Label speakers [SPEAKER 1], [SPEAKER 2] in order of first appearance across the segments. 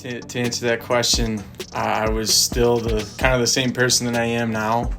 [SPEAKER 1] To answer that question, I was still the same person that I am now.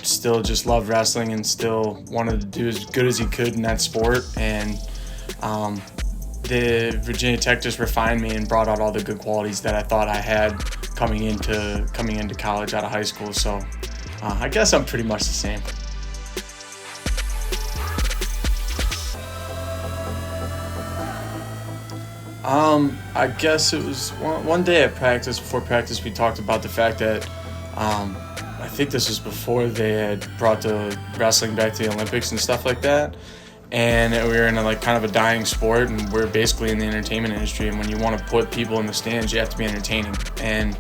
[SPEAKER 1] Still just loved wrestling and still wanted to do as good as he could in that sport. And the Virginia Tech just refined me and brought out all the good qualities that I thought I had coming into college out of high school. So I guess I'm pretty much the same. I guess it was one day at practice. Before practice, we talked about the fact that I think this was before they had brought the wrestling back to the Olympics and stuff like that. And we were in kind of a dying sport, and we're basically in the entertainment industry. And when you want to put people in the stands, you have to be entertaining. And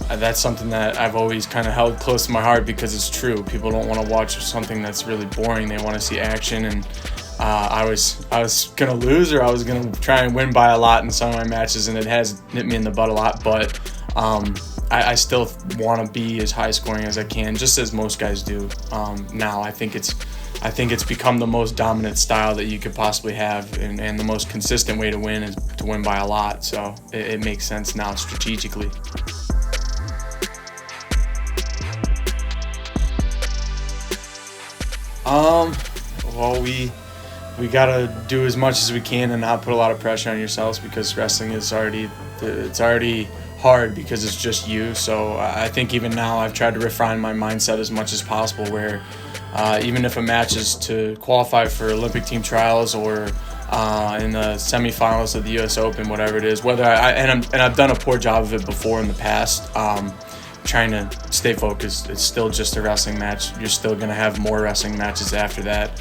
[SPEAKER 1] that's something that I've always kind of held close to my heart because it's true. People don't want to watch something that's really boring. They want to see action. And I was gonna lose, or I was gonna try and win by a lot in some of my matches, and it has hit me in the butt a lot. But I still want to be as high scoring as I can, just as most guys do. Now I think it's become the most dominant style that you could possibly have, and the most consistent way to win is to win by a lot. So it makes sense now strategically. Well, we gotta do as much as we can and not put a lot of pressure on yourselves, because wrestling is already hard because it's just you. So I think even now I've tried to refine my mindset as much as possible, where even if a match is to qualify for Olympic team trials or in the semifinals of the U.S. Open, whatever it is, whether I've done a poor job of it before in the past, trying to stay focused. It's still just a wrestling match. You're still going to have more wrestling matches after that,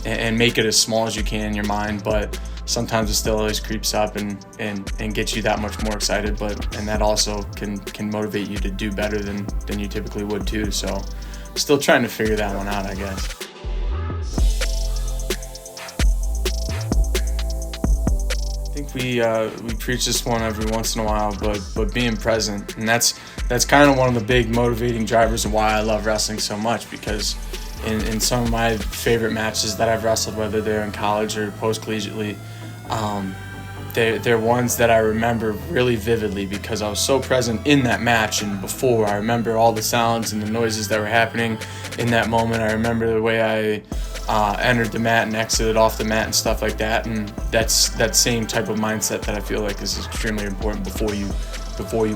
[SPEAKER 1] and make it as small as you can in your mind, but sometimes it still always creeps up and gets you that much more excited, and that also can motivate you to do better than you typically would too. So still trying to figure that one out, I guess. I think we preach this one every once in a while, but being present, and that's kind of one of the big motivating drivers of why I love wrestling so much, because in some of my favorite matches that I've wrestled, whether they're in college or post-collegiately, they're ones that I remember really vividly because I was so present in that match and before. I remember all the sounds and the noises that were happening in that moment. I remember the way I entered the mat and exited off the mat and stuff like that. And that's that same type of mindset that I feel like is extremely important before you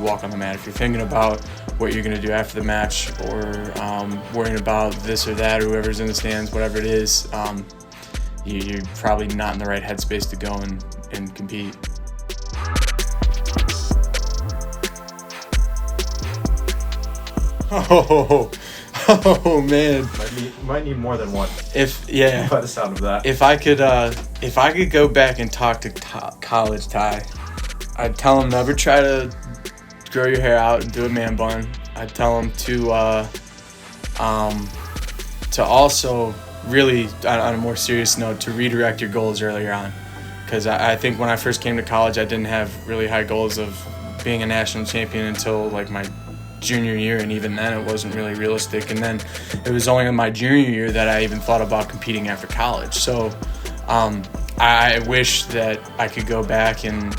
[SPEAKER 1] walk on the mat. If you're thinking about what you're going to do after the match, or worrying about this or that, or whoever's in the stands, whatever it is, you're probably not in the right headspace to go and compete. Oh man!
[SPEAKER 2] Might need more than one.
[SPEAKER 1] By
[SPEAKER 2] the sound of that.
[SPEAKER 1] If I could go back and talk to college Ty, I'd tell him never try to grow your hair out and do a man bun. I'd tell him to also really, on a more serious note, to redirect your goals earlier on. Because I think when I first came to college, I didn't have really high goals of being a national champion until my junior year, and even then it wasn't really realistic. And then it was only in my junior year that I even thought about competing after college. So I wish that I could go back and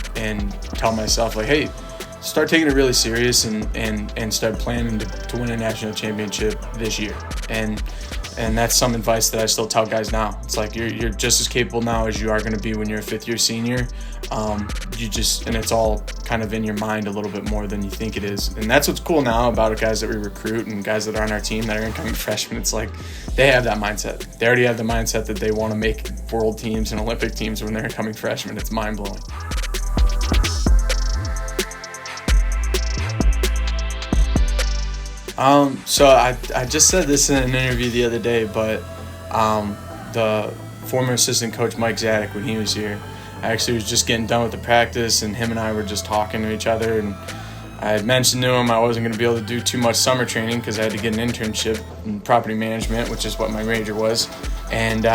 [SPEAKER 1] tell myself, hey, start taking it really serious and start planning to win a national championship this year. And that's some advice that I still tell guys now. It's you're just as capable now as you are going to be when you're a fifth-year senior. And it's all kind of in your mind a little bit more than you think it is. And that's what's cool now about guys that we recruit and guys that are on our team that are incoming freshmen. It's they have that mindset. They already have the mindset that they want to make world teams and Olympic teams when they're incoming freshmen. It's mind-blowing. So I just said this in an interview the other day, but the former assistant coach Mike Zadek, when he was here, I actually was just getting done with the practice, and him and I were just talking to each other, and I had mentioned to him I wasn't going to be able to do too much summer training because I had to get an internship in property management, which is what my major was. And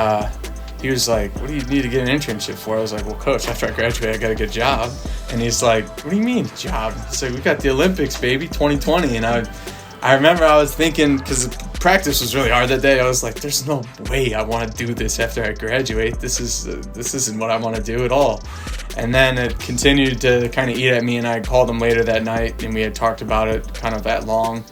[SPEAKER 1] he was like, "What do you need to get an internship for?" I was like, "Well, coach, after I graduate, I got to get a job." And he's like, "What do you mean, job?" He's like, "We got the Olympics, baby, 2020." And I remember I was thinking, because practice was really hard that day. I was like, there's no way I want to do this after I graduate. This isn't what I want to do at all. And then it continued to kind of eat at me, and I called him later that night, and we had talked about it kind of that long.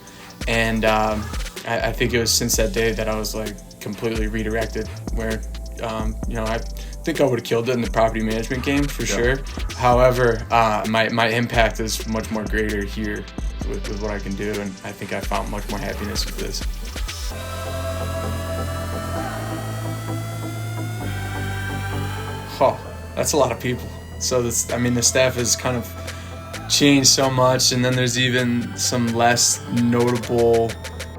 [SPEAKER 1] And I think it was since that day that I was like completely redirected, where I think I would have killed it in the property management game for sure. However, my impact is much more greater here with what I can do, and I think I found much more happiness with this. Oh, that's a lot of people. So the staff has kind of changed so much, and then there's even some less notable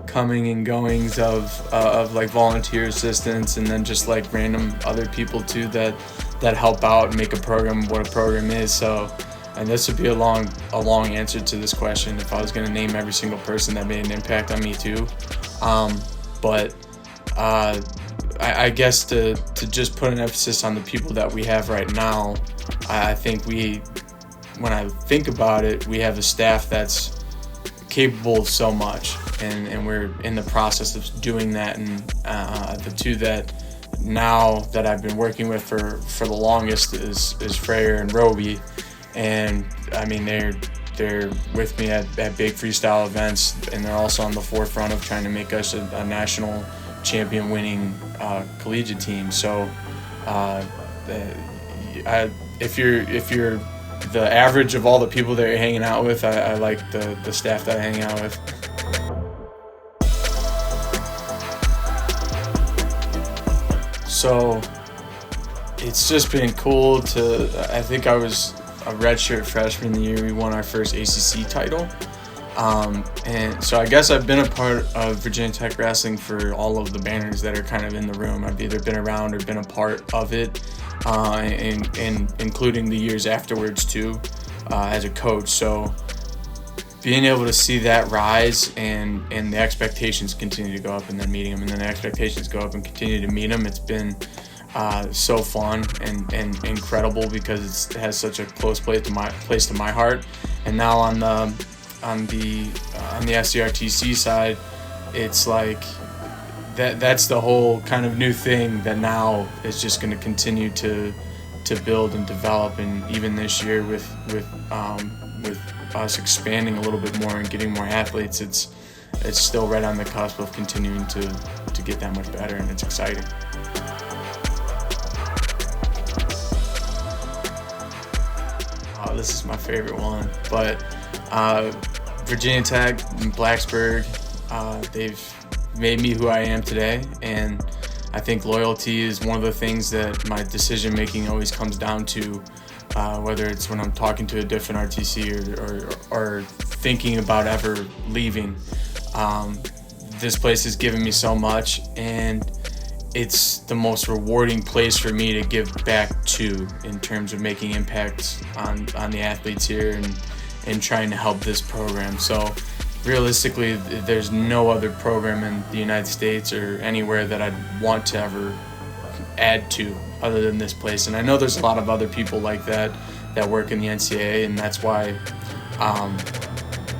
[SPEAKER 1] coming and goings of like volunteer assistants, and then just like random other people too that help out and make a program what a program is. So, and this would be a long answer to this question if I was going to name every single person that made an impact on me too. But I guess to just put an emphasis on the people that we have right now, I think when I think about it, we have a staff that's capable of so much, and we're in the process of doing that. And the two that now that I've been working with for the longest is Freyer and Roby, and I mean they're with me at big freestyle events, and they're also on the forefront of trying to make us a national champion winning collegiate team. So if you're the average of all the people that you're hanging out with, I like the staff that I hang out with. So it's just been cool I think I was a redshirt freshman the year we won our first ACC title. And so I guess I've been a part of Virginia Tech wrestling for all of the banners that are kind of in the room. I've either been around or been a part of it, and including the years afterwards too, as a coach. So being able to see that rise and the expectations continue to go up, and then meeting them, and then the expectations go up and continue to meet them, it's been so fun and incredible, because it has such a close place to my heart. And now on the SCRTC side, it's like that's the whole kind of new thing that now is just going to continue to build and develop. And even this year with us expanding a little bit more and getting more athletes, it's still right on the cusp of continuing to get that much better, and it's exciting. This is my favorite one, but Virginia Tech and Blacksburg, they've made me who I am today, and I think loyalty is one of the things that my decision making always comes down to, whether it's when I'm talking to a different RTC or thinking about ever leaving. This place has given me so much, and it's the most rewarding place for me to give back to, in terms of making impacts on the athletes here and trying to help this program. So realistically, there's no other program in the United States or anywhere that I'd want to ever add to other than this place. And I know there's a lot of other people like that work in the NCAA, and that's why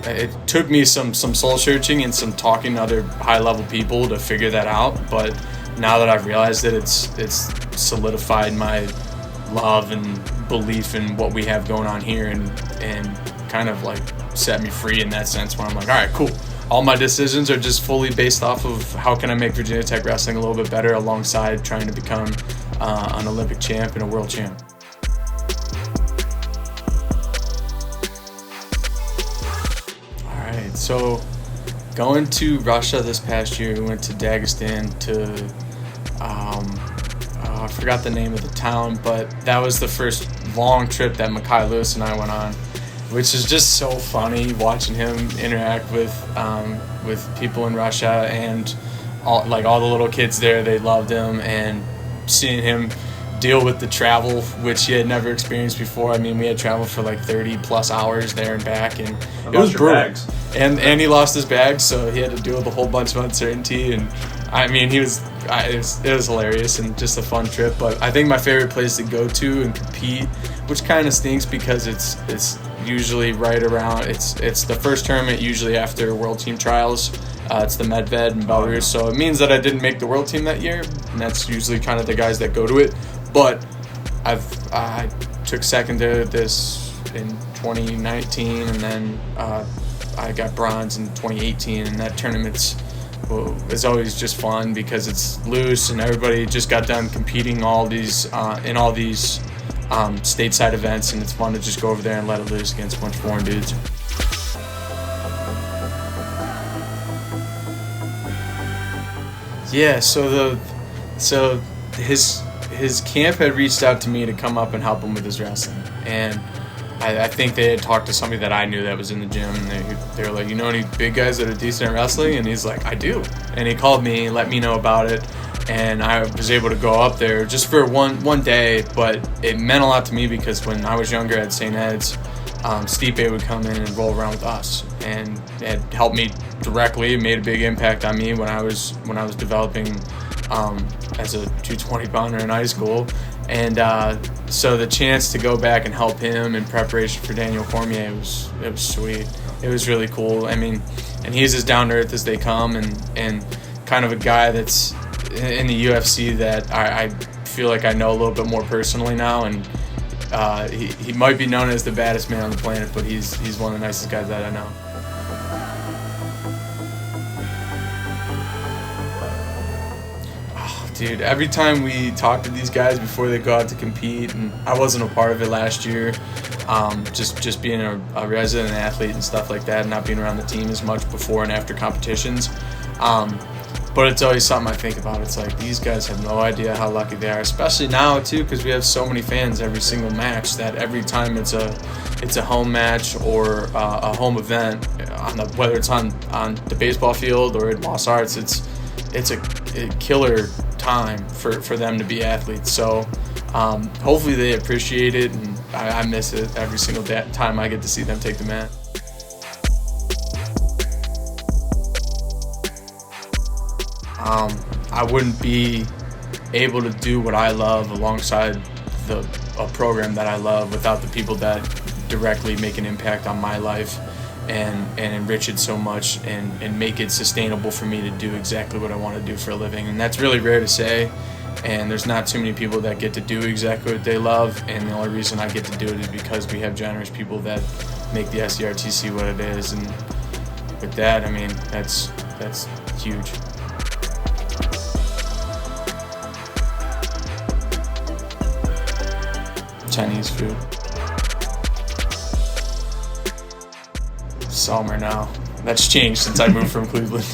[SPEAKER 1] it took me some soul searching and some talking to other high level people to figure that out. But now that I've realized it, it's solidified my love and belief in what we have going on here, and kind of like set me free in that sense, where I'm like, all right, cool. All my decisions are just fully based off of how can I make Virginia Tech wrestling a little bit better, alongside trying to become an Olympic champ and a world champ. All right, so going to Russia this past year, we went to Dagestan to I forgot the name of the town, but that was the first long trip that Mekhi Lewis and I went on, which is just so funny watching him interact with people in Russia, and all the little kids there. They loved him, and seeing him deal with the travel, which he had never experienced before. I mean, we had traveled for like 30 plus hours there and back, and it was brutal. And he lost his bags, so he had to deal with a whole bunch of uncertainty. And I mean, it was hilarious and just a fun trip. But I think my favorite place to go to and compete, which kind of stinks because it's usually right around, it's the first tournament usually after World Team Trials, It's the Medved in Belarus, so it means that I didn't make the world team that year, and that's usually kind of the guys that go to it. But I took second to this in 2019, and then I got bronze in 2018, and that tournament's always just fun because it's loose and everybody just got done competing in all these stateside events, and it's fun to just go over there and let it loose against a bunch of foreign dudes. Yeah, so his camp had reached out to me to come up and help him with his wrestling, and I think they had talked to somebody that I knew that was in the gym, and they were like, you know any big guys that are decent at wrestling? And he's like, I do. And he called me and let me know about it, and I was able to go up there just for one day, but it meant a lot to me because when I was younger at St. Ed's, Stipe would come in and roll around with us, and it helped me directly. It made a big impact on me when I was developing as a 220 pounder in high school, and so the chance to go back and help him in preparation for Daniel Cormier was sweet. It was really cool. I mean, and he's as down to earth as they come, and kind of a guy that's in the UFC that I feel like I know a little bit more personally now, and he might be known as the baddest man on the planet, but he's one of the nicest guys that I know. Dude, every time we talk to these guys before they go out to compete, and I wasn't a part of it last year, just being a resident athlete and stuff like that, not being around the team as much before and after competitions. But it's always something I think about. It's like, these guys have no idea how lucky they are, especially now too, because we have so many fans every single match that every time it's a home match or a home event, whether it's on the baseball field or at Moss Arts, it's a killer time for them to be athletes. So hopefully they appreciate it, and I miss it every single time I get to see them take the mat. I wouldn't be able to do what I love alongside a program that I love without the people that directly make an impact on my life and enrich it so much and make it sustainable for me to do exactly what I want to do for a living. And that's really rare to say, and there's not too many people that get to do exactly what they love, and the only reason I get to do it is because we have generous people that make the SERTC what it is. And with that, I mean, that's huge. Chinese food. Summer now. That's changed since I moved from Cleveland.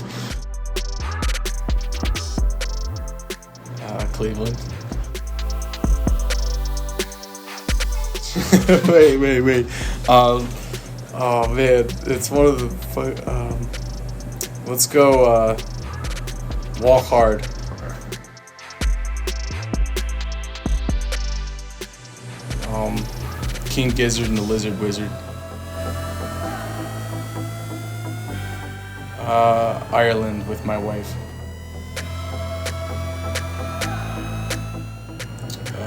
[SPEAKER 1] Cleveland. wait. Oh man, it's one of the. Let's go. Walk hard. King Gizzard and the Lizard Wizard. Ireland with my wife.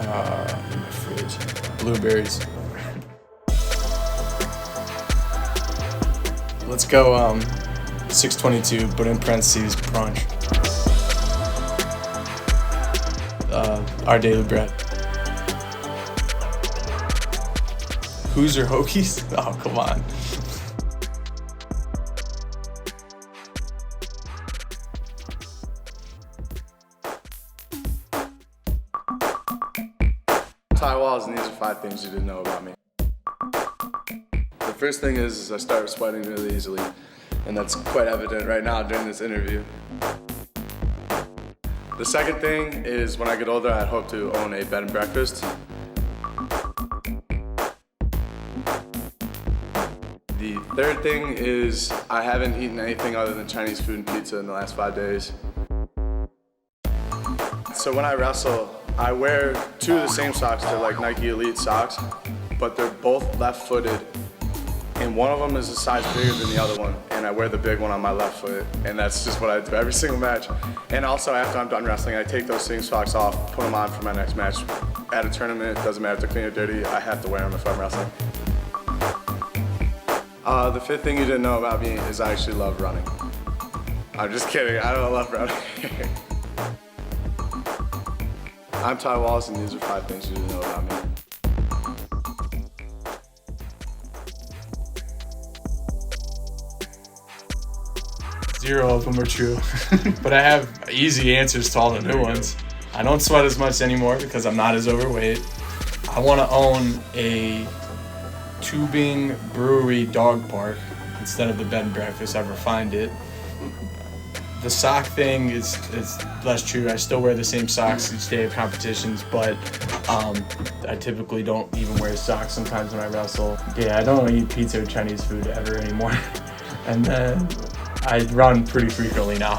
[SPEAKER 1] My fridge. Blueberries. Let's go 622, but in parentheses, brunch. Our daily bread. Hoosier Hokies? Oh, come on.
[SPEAKER 3] Ty Walz, and these are 5 things you didn't know about me. The first thing is I start sweating really easily, and that's quite evident right now during this interview. The second thing is when I get older, I hope to own a bed and breakfast. The third thing is I haven't eaten anything other than Chinese food and pizza in the last 5 days. So when I wrestle, I wear 2 of the same socks. They're like Nike Elite socks, but they're both left-footed, and one of them is a size bigger than the other one, and I wear the big one on my left foot, and that's just what I do every single match. And also after I'm done wrestling, I take those same socks off, put them on for my next match. At a tournament, it doesn't matter if they're clean or dirty, I have to wear them if I'm wrestling. The 5th thing you didn't know about me is I actually love running. I'm just kidding. I don't love running. I'm Ty Walz, and these are 5 things you need to know about me.
[SPEAKER 1] Zero of them are true, but I have easy answers to all the new ones. I don't sweat as much anymore because I'm not as overweight. I want to own a tubing brewery dog park instead of the bed and breakfast. Ever find it? The sock thing is less true. I still wear the same socks each day of competitions, but I typically don't even wear socks sometimes when I wrestle. Yeah, I don't eat pizza or Chinese food ever anymore. And then I run pretty frequently now.